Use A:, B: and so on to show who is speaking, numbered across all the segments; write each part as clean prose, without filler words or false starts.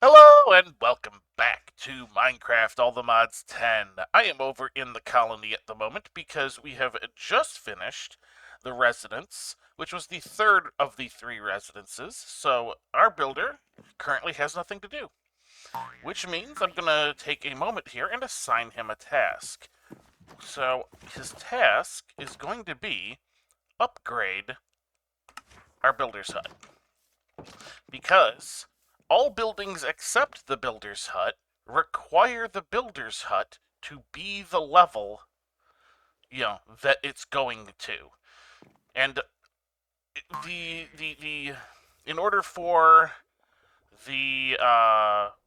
A: Hello and welcome back to Minecraft All the Mods 10. I am over in the colony at the moment because we have just finished the residence, which was the third of the three residences. So our builder currently has nothing to do, which means I'm going to take a moment here and assign him a task. So his task is going to be upgrade our builder's hut, because all buildings except the builder's hut require the builder's hut to be the level, that it's going to. And the in order for the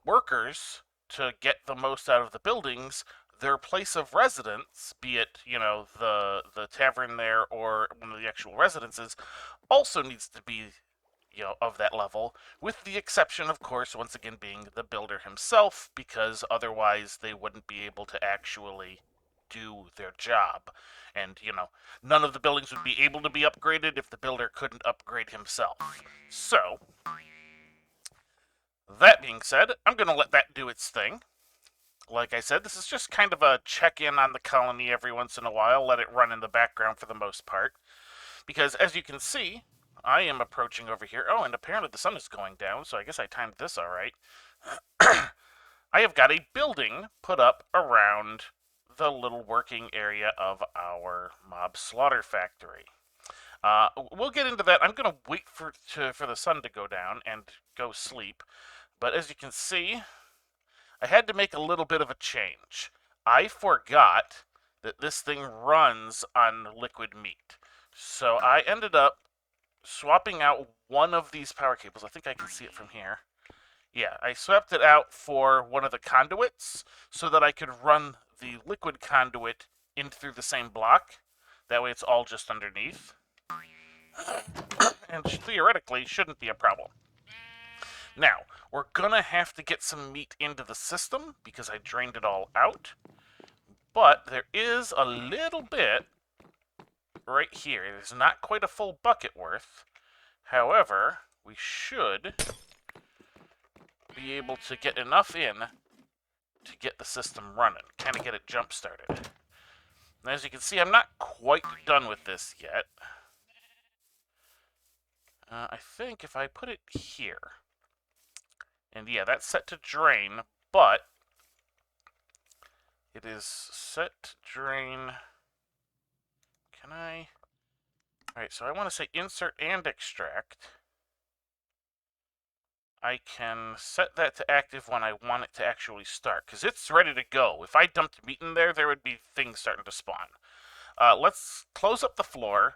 A: workers to get the most out of the buildings, their place of residence, be it the tavern there or one of the actual residences, also needs to be of that level, with the exception, of course, once again being the builder himself, because otherwise they wouldn't be able to actually do their job. And, none of the buildings would be able to be upgraded if the builder couldn't upgrade himself. So, that being said, I'm going to let that do its thing. Like I said, this is just kind of a check-in on the colony every once in a while, let it run in the background for the most part. Because, as you can see, I am approaching over here. Oh, and apparently the sun is going down, so I guess I timed this all right. I have got a building put up around the little working area of our mob slaughter factory. We'll get into that. I'm going to wait for the sun to go down and go sleep. But as you can see, I had to make a little bit of a change. I forgot that this thing runs on liquid meat. So I ended up swapping out one of these power cables. I think I can see it from here. Yeah, I swapped it out for one of the conduits so that I could run the liquid conduit in through the same block. That way it's all just underneath. And theoretically shouldn't be a problem. Now, we're gonna have to get some meat into the system because I drained it all out. But there is a little bit right here. It is not quite a full bucket worth. However, we should be able to get enough in to get the system running, kind of get it jump started. And as you can see, I'm not quite done with this yet. I think if I put it here, and yeah, that's set to drain, but it is set to drain. Can I? Alright, so I want to say insert and extract. I can set that to active when I want it to actually start, because it's ready to go. If I dumped meat in there, there would be things starting to spawn. Let's close up the floor,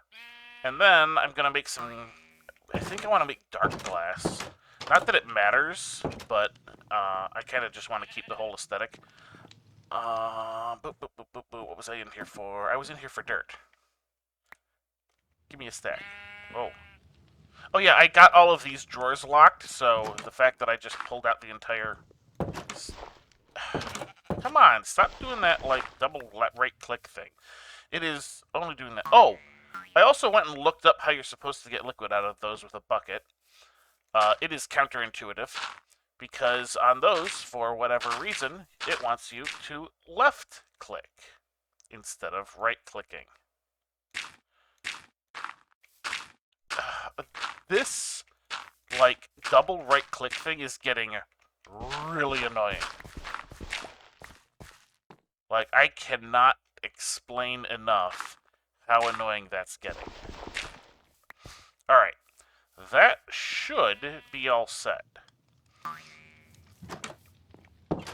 A: and then I'm going to make some... I think I want to make dark glass. Not that it matters, but I kind of just want to keep the whole aesthetic. What was I in here for? I was in here for dirt. Give me a stack. Oh. Oh yeah, I got all of these drawers locked, so the fact that I just pulled out the entire... Come on, stop doing that, like, double right-click thing. It is only doing that. Oh! I also went and looked up how you're supposed to get liquid out of those with a bucket. It is counterintuitive, because on those, for whatever reason, it wants you to left-click instead of right-clicking. This, like, double right-click thing is getting really annoying. Like, I cannot explain enough how annoying that's getting. Alright, that should be all set. Let's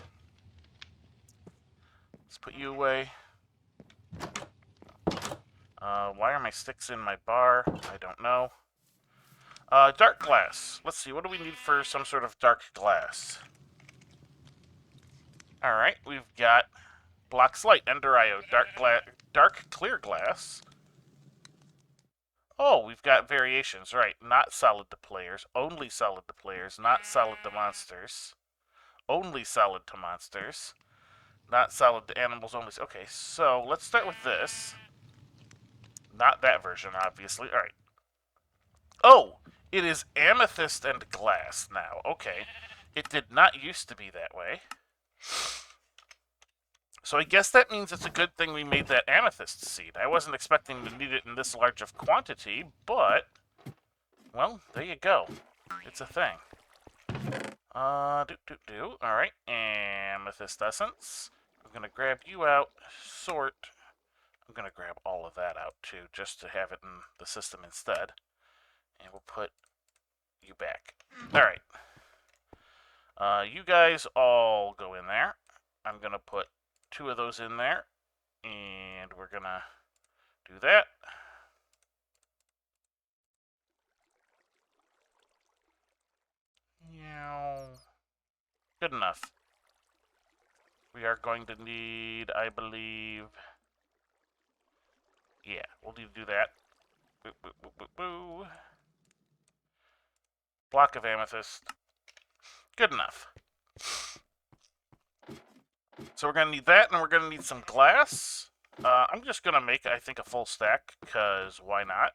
A: put you away. Why are my sticks in my bar? I don't know. Dark glass. Let's see, what do we need for some sort of dark glass? Alright, we've got blocks light, ender IO, dark clear glass. Oh, we've got variations, right. Not solid to players, only solid to players, not solid to monsters. Only solid to monsters. Not solid to animals only. Okay, so let's start with this. Not that version, obviously. Alright. Oh! It is amethyst and glass now. Okay. It did not used to be that way. So I guess that means it's a good thing we made that amethyst seed. I wasn't expecting to need it in this large of quantity, but, well, there you go. It's a thing. Alright, amethyst essence. I'm gonna grab you out, sort. I'm gonna grab all of that out too, just to have it in the system instead. And we'll put you back. Alright. You guys all go in there. I'm gonna put 2 of those in there. And we're gonna do that. Good enough. We are going to need, I believe... Yeah, we'll need to do that. Boo, boo, boo, boo, boo. Block of amethyst. Good enough. So we're going to need that, and we're going to need some glass. I'm just going to make, I think, a full stack, because why not?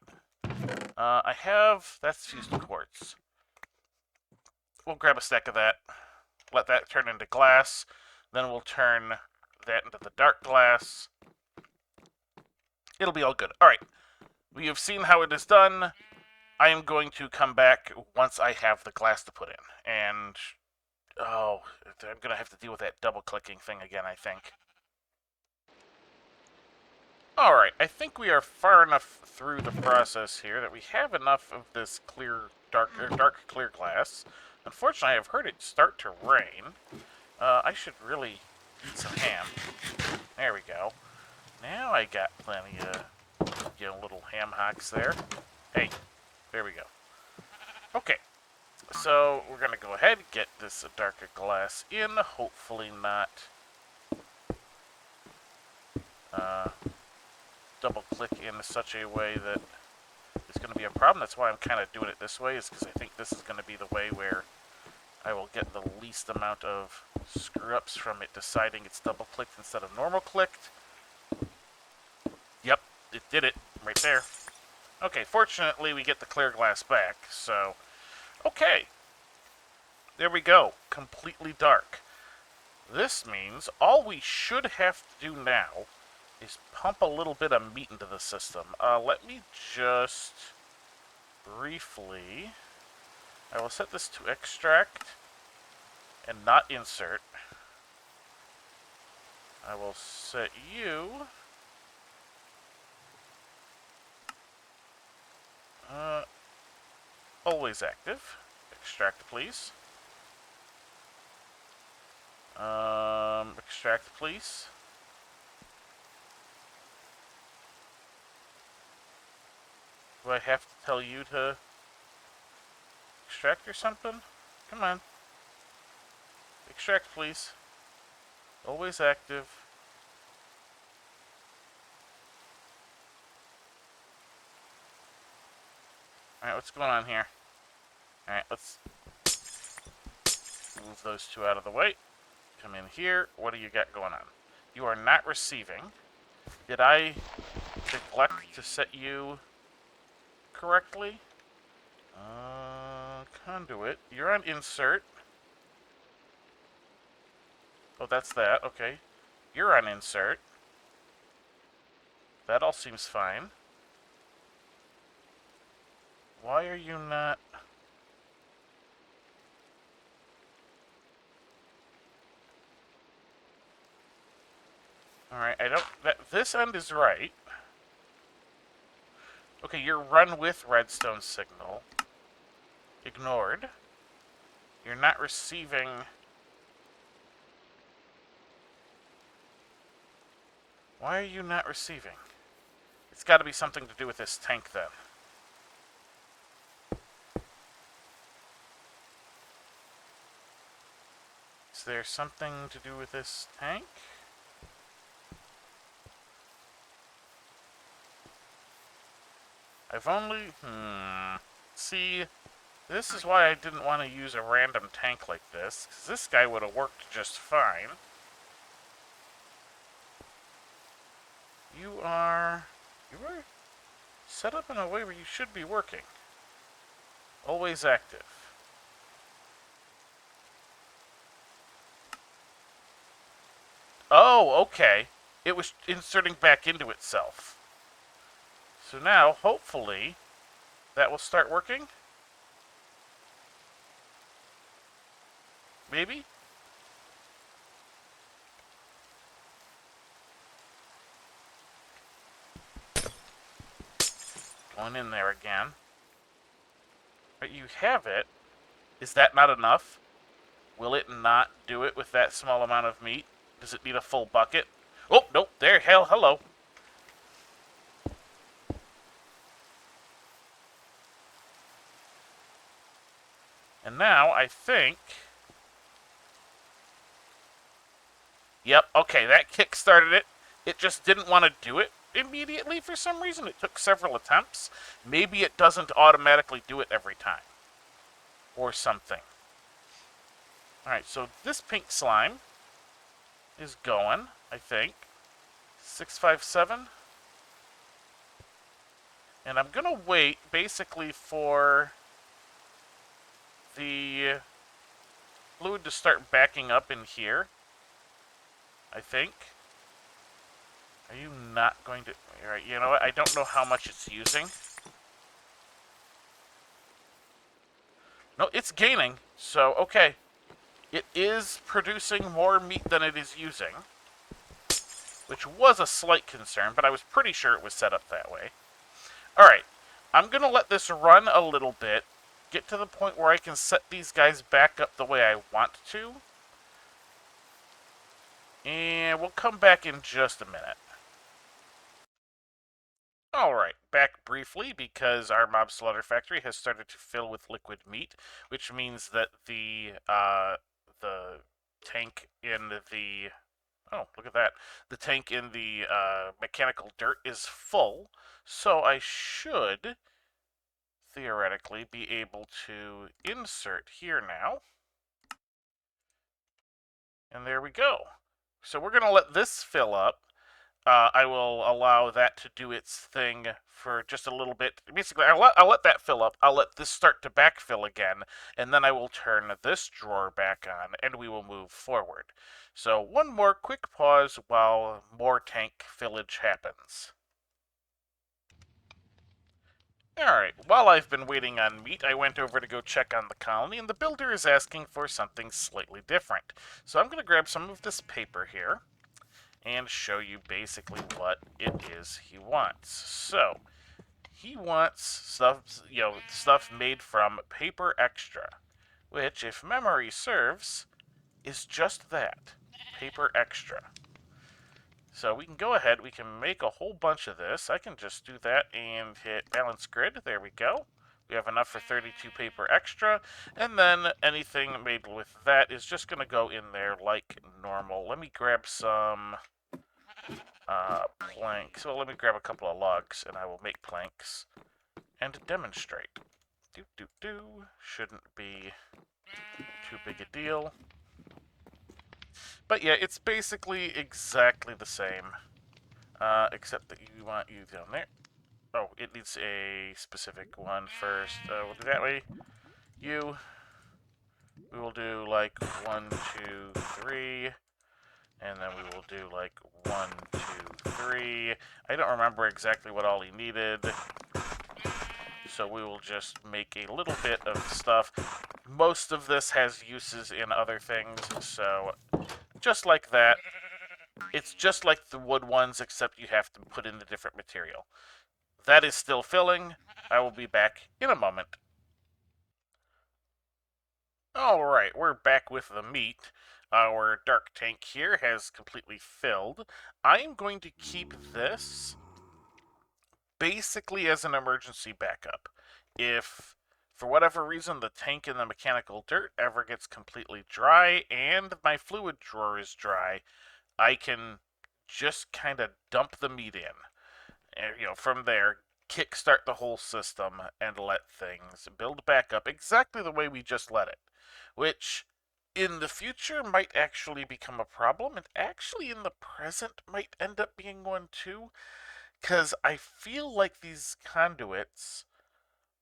A: I have... That's fused quartz. We'll grab a stack of that. Let that turn into glass. Then we'll turn that into the dark glass. It'll be all good. Alright. We have seen how it is done. I am going to come back once I have the glass to put in. And... Oh, I'm going to have to deal with that double-clicking thing again, I think. Alright, I think we are far enough through the process here that we have enough of this clear, dark clear glass. Unfortunately, I've heard it start to rain. I should really eat some ham. There we go. Now I got plenty of, little ham hocks there. Hey, there we go. Okay, so we're going to go ahead and get this darker glass in. Hopefully not double-click in such a way that it's going to be a problem. That's why I'm kind of doing it this way, is because I think this is going to be the way where I will get the least amount of screw-ups from it deciding it's double-clicked instead of normal-clicked. Yep, it did it right there. Okay, fortunately we get the clear glass back, so... Okay. There we go. Completely dark. This means all we should have to do now is pump a little bit of meat into the system. Let me just briefly... I will set this to extract and not insert. I will set you... always active. Extract, please. Extract, please. Do I have to tell you to extract or something? Come on. Extract, please. Always active. Alright, what's going on here? Alright, let's move those 2 out of the way. Come in here. What do you got going on? You are not receiving. Did I neglect to set you correctly? Conduit. You're on insert. Oh, that's that. Okay. You're on insert. That all seems fine. Why are you not... Alright, I don't... This end is right. Okay, you're run with redstone signal. Ignored. You're not receiving... Why are you not receiving? It's got to be something to do with this tank, then. Is there something to do with this tank? I've only... See, this is why I didn't want to use a random tank like this, because this guy would have worked just fine. You are set up in a way where you should be working. Always active. Oh, okay. It was inserting back into itself. So now, hopefully, that will start working? Maybe? Going in there again. But you have it. Is that not enough? Will it not do it with that small amount of meat? Does it need a full bucket? Oh, nope. There, hell, hello. And now, I think... Yep, okay, that kick started it. It just didn't want to do it immediately for some reason. It took several attempts. Maybe it doesn't automatically do it every time. Or something. Alright, so this pink slime is going, I think. 657. And I'm going to wait basically for the fluid to start backing up in here, I think. Are you not going to... Alright, you know what? I don't know how much it's using. No, it's gaining. So, okay. It is producing more meat than it is using. Which was a slight concern, but I was pretty sure it was set up that way. Alright. I'm going to let this run a little bit. Get to the point where I can set these guys back up the way I want to. And we'll come back in just a minute. Alright, back briefly because our mob slaughter factory has started to fill with liquid meat, which means that the tank in the... Oh, look at that. The tank in the mechanical dirt is full, so I should theoretically be able to insert here now. And there we go. So we're going to let this fill up. I will allow that to do its thing for just a little bit. Basically, I'll let that fill up. I'll let this start to backfill again, and then I will turn this drawer back on, and we will move forward. So one more quick pause while more tank fillage happens. Alright, while I've been waiting on meat, I went over to go check on the colony, and the builder is asking for something slightly different. So I'm going to grab some of this paper here and show you basically what it is he wants. So, he wants stuff made from paper extra, which, if memory serves, is just that, paper extra. So we can go ahead, we can make a whole bunch of this. I can just do that and hit balance grid. There we go. We have enough for 32 paper extra, and then anything made with that is just going to go in there like normal. Let me grab some planks. So let me grab a couple of logs, and I will make planks and demonstrate. Shouldn't be too big a deal. But yeah, it's basically exactly the same, except that you want you down there. Oh, it needs a specific one first. We'll do that way. You. We will do like 1, 2, 3. And then we will do like 1, 2, 3. I don't remember exactly what all he needed. So we will just make a little bit of stuff. Most of this has uses in other things, so just like that. It's just like the wood ones, except you have to put in the different material. That is still filling. I will be back in a moment. Alright, we're back with the meat. Our dark tank here has completely filled. I am going to keep this basically as an emergency backup. If, for whatever reason, the tank in the mechanical dirt ever gets completely dry and my fluid drawer is dry, I can just kind of dump the meat in. And, from there, kickstart the whole system and let things build back up exactly the way we just let it. Which, in the future, might actually become a problem, and actually in the present might end up being one too. Because I feel like these conduits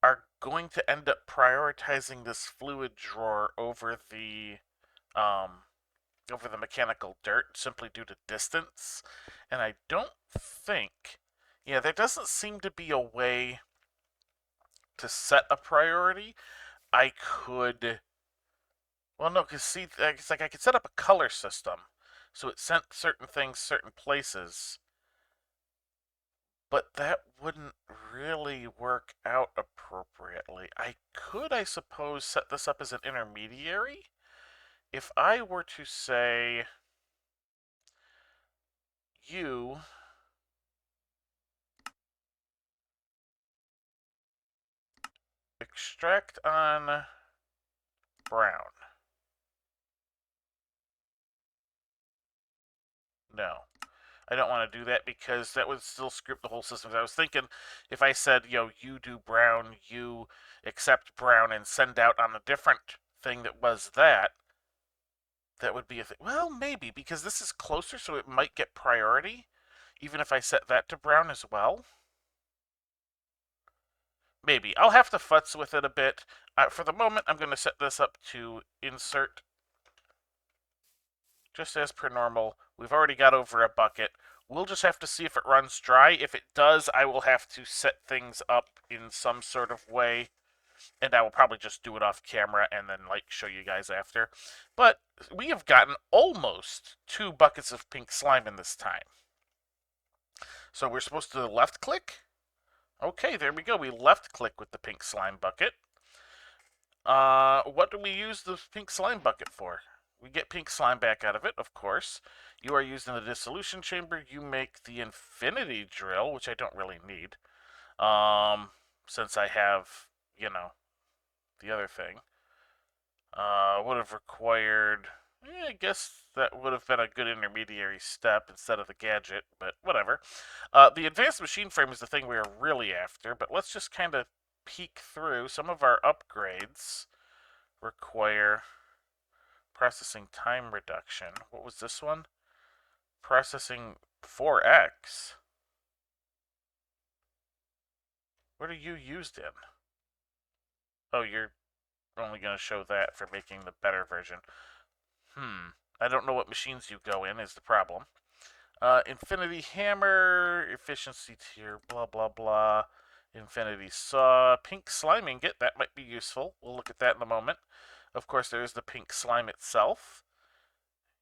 A: are going to end up prioritizing this fluid drawer over the over the mechanical dirt simply due to distance. And I don't think, yeah, there doesn't seem to be a way to set a priority. I could, well, no, because see, it's like I could set up a color system. So it sent certain things certain places. But that wouldn't really work out appropriately. I could, I suppose, set this up as an intermediary. If I were to say, you extract on brown. No, I don't want to do that because that would still script the whole system. I was thinking if I said, you do brown, you accept brown, and send out on a different thing that was that, that would be a thing. Well, maybe, because this is closer, so it might get priority, even if I set that to brown as well. Maybe. I'll have to futz with it a bit. For the moment, I'm going to set this up to insert just as per normal. We've already got over a bucket. We'll just have to see if it runs dry. If it does, I will have to set things up in some sort of way, and I will probably just do it off camera and then show you guys after. But we have gotten almost 2 buckets of pink slime in this time. So we're supposed to left click? Okay, there we go. We left click with the pink slime bucket. What do we use the pink slime bucket for? We get pink slime back out of it, of course. You are used in the dissolution chamber. You make the infinity drill, which I don't really need. Since I have, the other thing. Would have required, I guess that would have been a good intermediary step instead of the gadget, but whatever. The advanced machine frame is the thing we are really after, but let's just kind of peek through. Some of our upgrades require processing time reduction. What was this one? Processing 4x. What are you used in? Oh, you're only going to show that for making the better version. I don't know what machines you go in is the problem. Infinity hammer, efficiency tier, blah, blah, blah. Infinity saw, pink slime ingot, that might be useful. We'll look at that in a moment. Of course, there is the pink slime itself.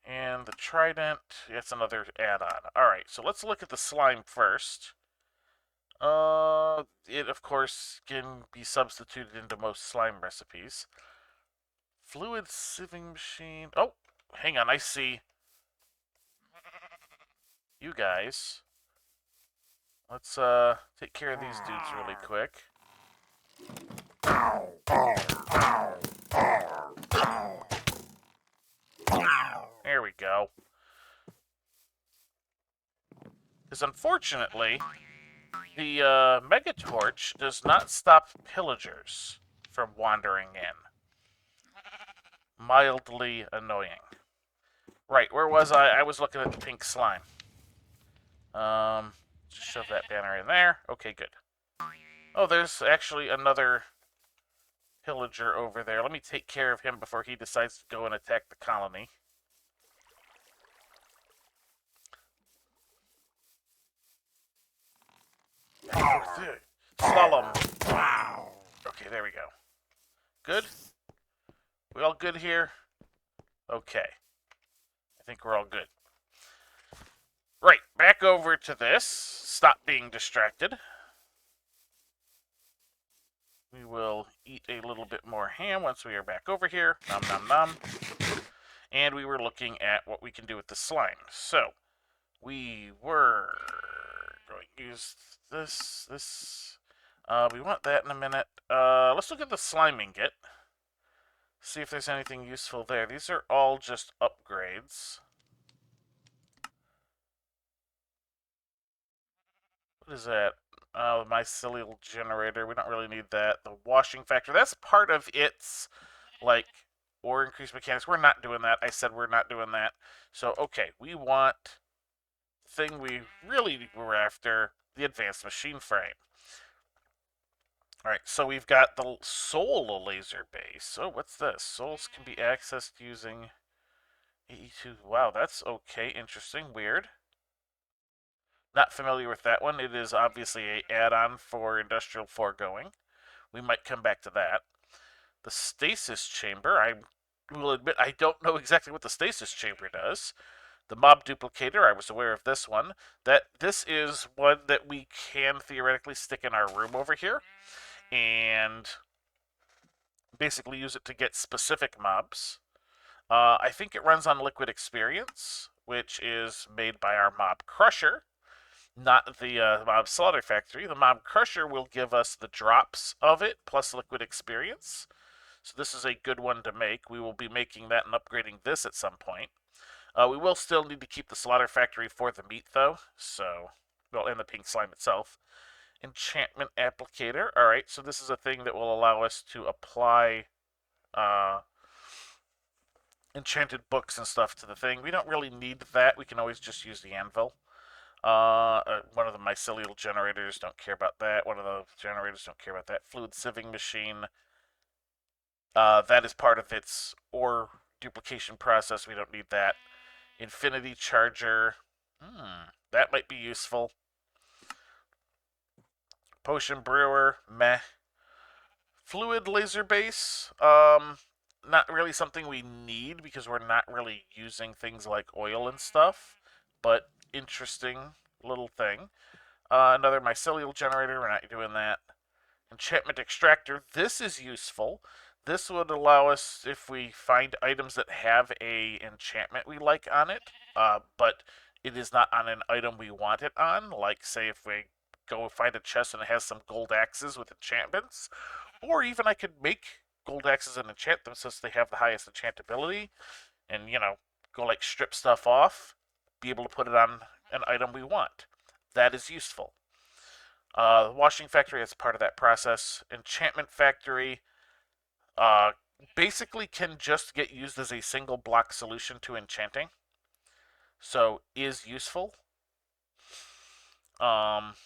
A: And the trident, that's another add-on. Alright, so let's look at the slime first. It, of course, can be substituted into most slime recipes. Fluid sieving machine. Oh, hang on, I see. You guys. Let's take care of these dudes really quick. There we go. Because unfortunately, the Mega Torch does not stop pillagers from wandering in. Mildly annoying. Right, where was I? I was looking at the pink slime. Just shove that banner in there. Okay, good. Oh, there's actually another pillager over there. Let me take care of him before he decides to go and attack the colony. Slalom. Okay, there we go. Good? We all good here? Okay. I think we're all good. Right, back over to this. Stop being distracted. We will eat a little bit more ham once we are back over here. Nom nom nom. And we were looking at what we can do with the slime. So, we were going to use this. We want that in a minute. Let's look at the slime ingot. See if there's anything useful there. These are all just upgrades. What is that? Mycelial generator. We don't really need that. The washing factor. That's part of its, or increased mechanics. We're not doing that. I said we're not doing that. So, okay. We want the thing we really were after, the advanced machine frame. Alright, so we've got the soul laser base. Oh, what's this? Souls can be accessed using 82. Wow, that's okay. Interesting. Weird. Not familiar with that one. It is obviously a add-on for industrial foregoing. We might come back to that. The stasis chamber, I will admit I don't know exactly what the stasis chamber does. The mob duplicator, I was aware of this one. This is one that we can theoretically stick in our room over here and basically use it to get specific mobs. I think it runs on liquid experience, which is made by our mob crusher, not the mob slaughter factory. The mob crusher will give us the drops of it plus liquid experience. So this is a good one to make. We will be making that and upgrading this at some point. We will still need to keep the slaughter factory for the meat, though. So, well, and the pink slime itself. Enchantment applicator. All right, so this is a thing that will allow us to apply enchanted books and stuff to the thing. We don't really need that. We can always just use the anvil. One of the mycelial generators, don't care about that. One of the generators, don't care about that. Fluid sieving machine. That is part of its ore duplication process. We don't need that. Infinity charger. That might be useful. Potion brewer. Meh. Fluid laser base. Not really something we need because we're not really using things like oil and stuff. But interesting little thing. Another mycelial generator. We're not doing that. Enchantment extractor. This is useful. This would allow us, if we find items that have a enchantment we like on it, but it is not on an item we want it on, like, say, if we go find a chest and it has some gold axes with enchantments, or even I could make gold axes and enchant them since they have the highest enchantability, and, you know, go, like, strip stuff off, be able to put it on an item we want. That is useful. The washing factory is part of that process. Enchantment factory basically can just get used as a single block solution to enchanting. So is useful. Let's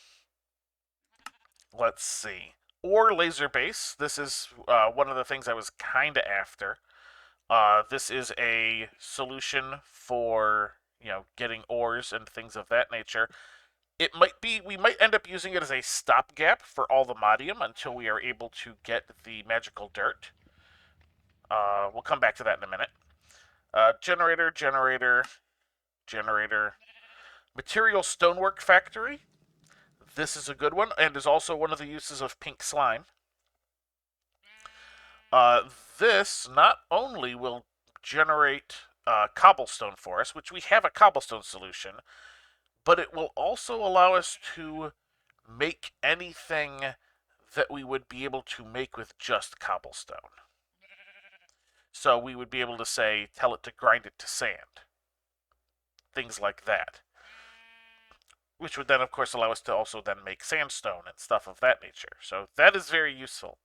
A: see. Or laser base. This is one of the things I was kind of after. This is a solution for, you know, getting ores and things of that nature. It might be, we might end up using it as a stopgap for all the modium until we are able to get the magical dirt. We'll come back to that in a minute. Generator, generator, generator. Material stonework factory. This is a good one, and is also one of the uses of pink slime. This not only will generate cobblestone for us, which we have a cobblestone solution, but it will also allow us to make anything that we would be able to make with just cobblestone. So we would be able to say, tell it to grind it to sand. Things like that. Which would then, of course, allow us to also then make sandstone and stuff of that nature. So that is very useful.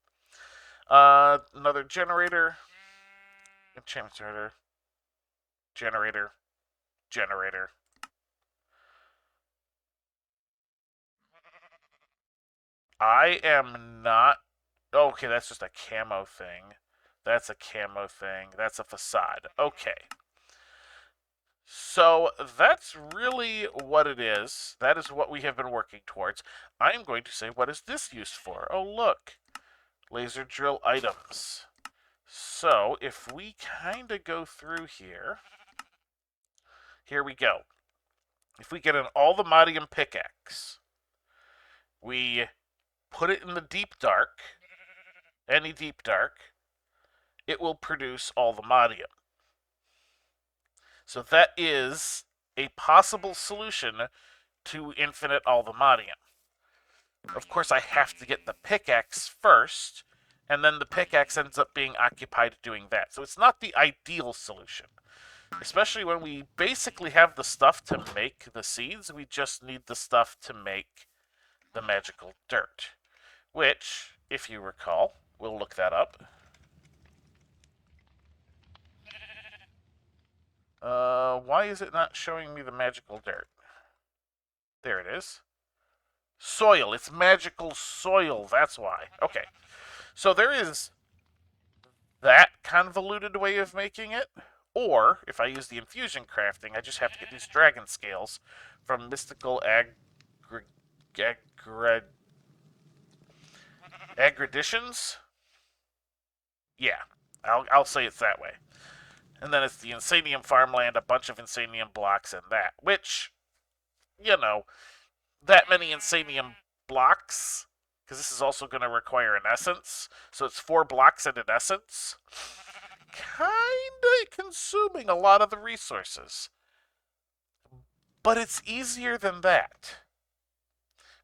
A: Another generator. Enchantment generator. Generator. Generator. I am not... Okay, that's just a camo thing. That's a camo thing. That's a facade. Okay. So that's really what it is. That is what we have been working towards. I am going to say, what is this used for? Oh, look. Laser drill items. So if we kind of go through here, here we go. If we get an all the modium pickaxe, we put it in the deep dark, any deep dark, it will produce all the modium. So that is a possible solution to infinite all the modium. Of course, I have to get the pickaxe first, and then the pickaxe ends up being occupied doing that. So it's not the ideal solution. Especially when we basically have the stuff to make the seeds, we just need the stuff to make the magical dirt. Which, if you recall, we'll look that up. Why is it not showing me the magical dirt? There it is. Soil. It's magical soil. That's why. Okay. So there is that convoluted way of making it. Or, if I use the infusion crafting, I just have to get these dragon scales from mystical aggreditions. Yeah, I'll say it's that way. And then it's the Insanium farmland, a bunch of Insanium blocks, and that. Which, you know, that many Insanium blocks, because this is also going to require an essence. So it's 4 blocks and an essence. Kinda consuming a lot of the resources. But it's easier than that.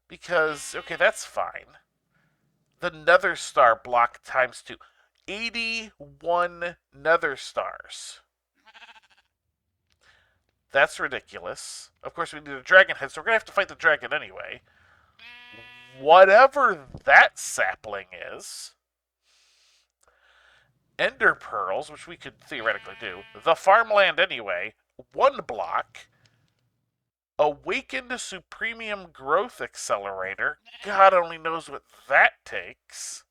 A: Because, okay, that's fine. The Nether Star block times 2. 81 Nether Stars. That's ridiculous. Of course, we need a dragon head, so we're going to have to fight the dragon anyway. Whatever that sapling is. Ender Pearls, which we could theoretically do. The farmland anyway. 1 block. Awakened Supremium Growth Accelerator. God only knows what that takes.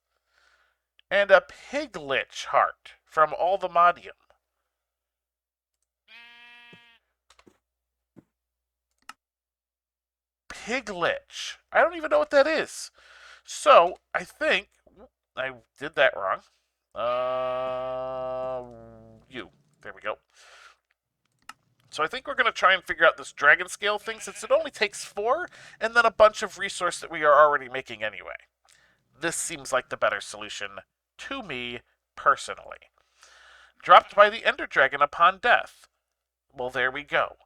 A: And a Piglich Heart from all the Modium. Piglich. I don't even know what that is. So, I think I did that wrong. There we go. So I think we're going to try and figure out this dragon scale thing, since it only takes 4, and then a bunch of resource that we are already making anyway. This seems like the better solution to me, personally. Dropped by the Ender Dragon upon death. Well, there we go.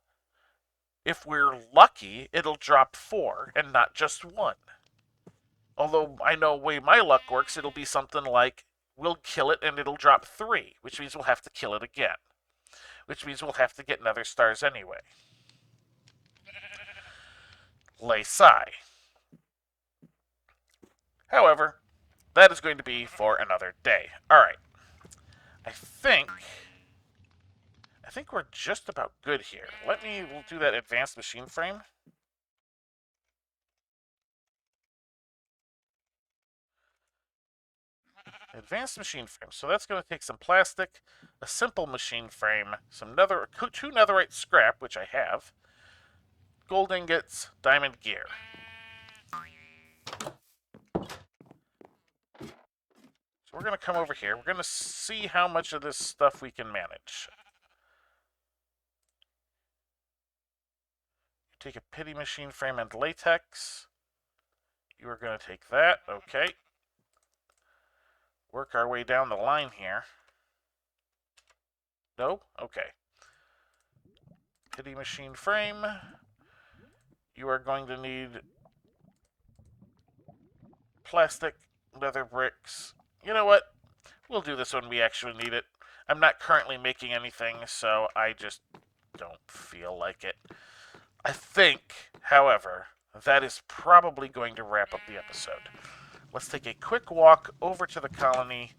A: If we're lucky, it'll drop 4, and not just 1. Although, I know the way my luck works, it'll be something like, we'll kill it and it'll drop 3, which means we'll have to kill it again. Which means we'll have to get Nether Stars anyway. Lay sigh. However, that is going to be for another day. Alright. I think we're just about good here. We'll do that advanced machine frame. Advanced machine frame. So that's going to take some plastic, a simple machine frame, some 2 netherite scrap, which I have, gold ingots, diamond gear. So we're going to come over here. We're going to see how much of this stuff we can manage. Take a pity machine frame and latex. You are going to take that. Okay. Work our way down the line here. No? Okay. Pity machine frame. You are going to need plastic, leather bricks. You know what? We'll do this when we actually need it. I'm not currently making anything, so I just don't feel like it. I think, however, that is probably going to wrap up the episode. Let's take a quick walk over to the colony.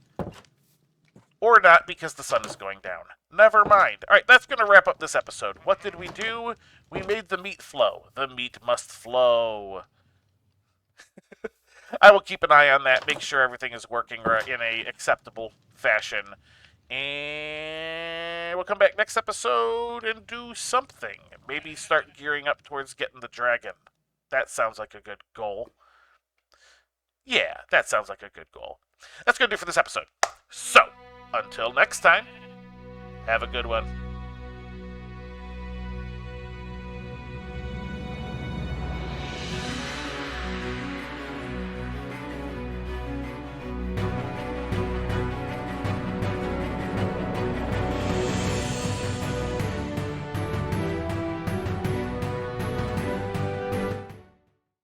A: Or not, because the sun is going down. Never mind. Alright, that's going to wrap up this episode. What did we do? We made the meat flow. The meat must flow. I will keep an eye on that, make sure everything is working in a acceptable fashion. And we'll come back next episode and do something. Maybe start gearing up towards getting the dragon. That sounds like a good goal. Yeah, that sounds like a good goal. That's going to do it for this episode. So, until next time, have a good one.